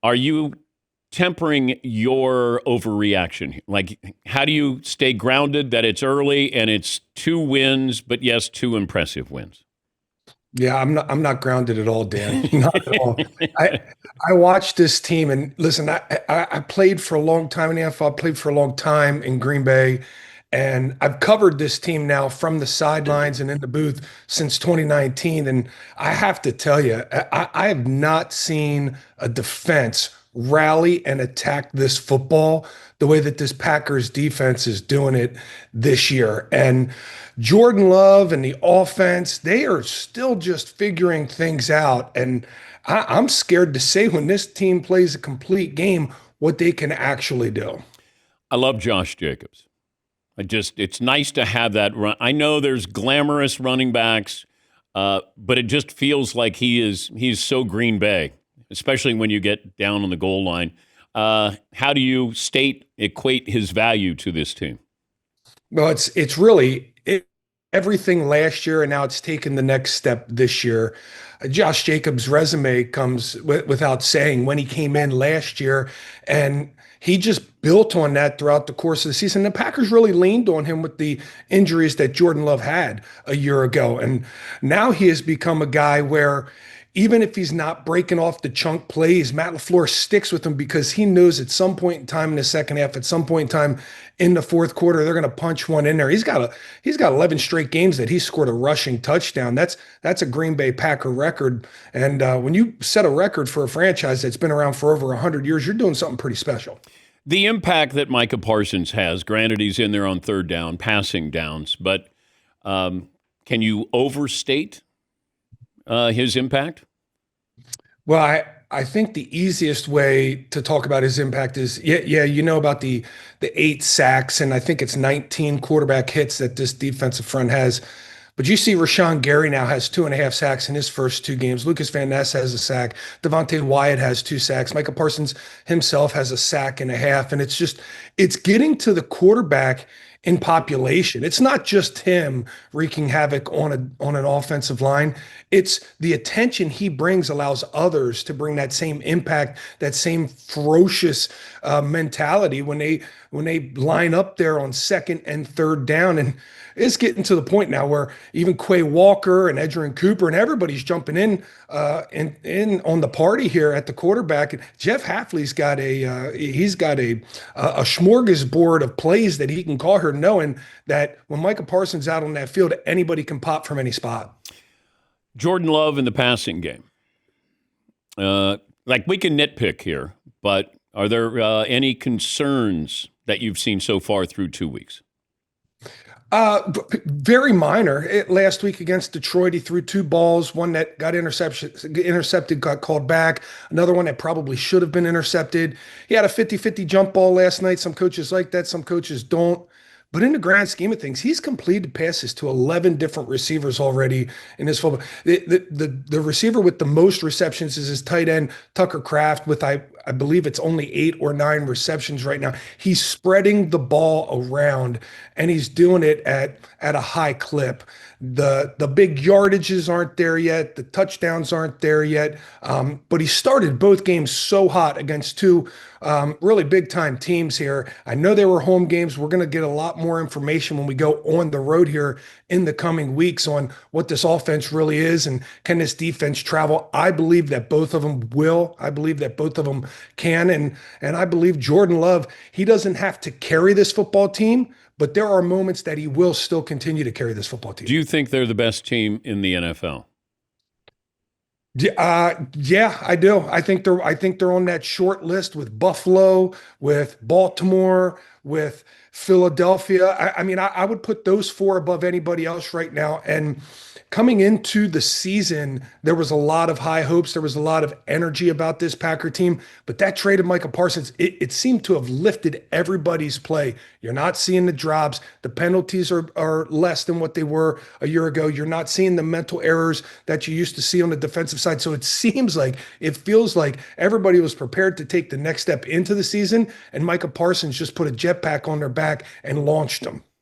Are you tempering your overreaction? Like, how do you stay grounded that it's early and it's 2 wins, but yes, 2 impressive wins? Yeah, I'm not grounded at all, Dan. Not at all. I I watched this team and listen, I played for a long time in the NFL, played for a long time in Green Bay, and I've covered this team now from the sidelines and in the booth since 2019. And I have to tell you, I have not seen a defense rally and attack this football the way that this Packers defense is doing it this year. And Jordan Love and the offense, they are still just figuring things out. And I'm scared to say when this team plays a complete game, what they can actually do. I love Josh Jacobs. It's nice to have that run. I know there's glamorous running backs, but it just feels like he's so Green Bay, especially when you get down on the goal line. How do you equate his value to this team? Well, it's really everything last year, and now it's taken the next step this year. Josh Jacobs' resume comes without saying when he came in last year, and he just built on that throughout the course of the season. The Packers really leaned on him with the injuries that Jordan Love had a year ago, and now he has become a guy where even if he's not breaking off the chunk plays, Matt LaFleur sticks with him because he knows at some point in time in the second half, at some point in time in the fourth quarter, they're going to punch one in there. He's got 11 straight games that he scored a rushing touchdown. That's a Green Bay Packer record. And when you set a record for a franchise that's been around for over 100 years, you're doing something pretty special. The impact that Micah Parsons has, granted he's in there on third down, passing downs, but can you overstate his impact? Well, I think the easiest way to talk about his impact is yeah, you know about the 8 sacks, and I think it's 19 quarterback hits that this defensive front has. But you see Rashawn Gary now has 2.5 sacks in his first 2 games. Lucas Van Ness has a sack. Devontae Wyatt has 2 sacks. Micah Parsons himself has a sack and a half. And it's getting to the quarterback in population. It's not just him wreaking havoc on an offensive line. It's the attention he brings allows others to bring that same impact, that same ferocious mentality when they line up there on second and third down. And it's getting to the point now where even Quay Walker and Edgerrin Cooper and everybody's jumping in on the party here at the quarterback. And Jeff Hafley's got a smorgasbord of plays that he can call her, knowing that when Micah Parsons out on that field, anybody can pop from any spot. Jordan Love in the passing game. Like we can nitpick here, but are there any concerns that you've seen so far through 2 weeks? Very minor. Last week against Detroit, he threw 2 balls. One that got intercepted, got called back. Another one that probably should have been intercepted. He had a 50-50 jump ball last night. Some coaches like that, some coaches don't. But in the grand scheme of things, he's completed passes to 11 different receivers already in his football. The receiver with the most receptions is his tight end, Tucker Kraft, with I believe it's only 8 or 9 receptions right now. He's spreading the ball around, and he's doing it at a high clip. The big yardages aren't there yet. The touchdowns aren't there yet. But he started both games so hot against two really big time teams here. I know they were home games. We're going to get a lot more information when we go on the road here in the coming weeks on what this offense really is and can this defense travel. I believe that both of them will. I believe that both of them can. And I believe Jordan Love, he doesn't have to carry this football team, but there are moments that he will still continue to carry this football team. Do you think they're the best team in the NFL? Yeah, I do. I think they're on that short list with Buffalo, with Baltimore, with Philadelphia. I would put those four above anybody else right now. And coming into the season, there was a lot of high hopes. There was a lot of energy about this Packer team. But that trade of Micah Parsons, it seemed to have lifted everybody's play. You're not seeing the drops. The penalties are less than what they were a year ago. You're not seeing the mental errors that you used to see on the defensive side. So it feels like everybody was prepared to take the next step into the season, and Micah Parsons just put a jetpack on their back and launched them.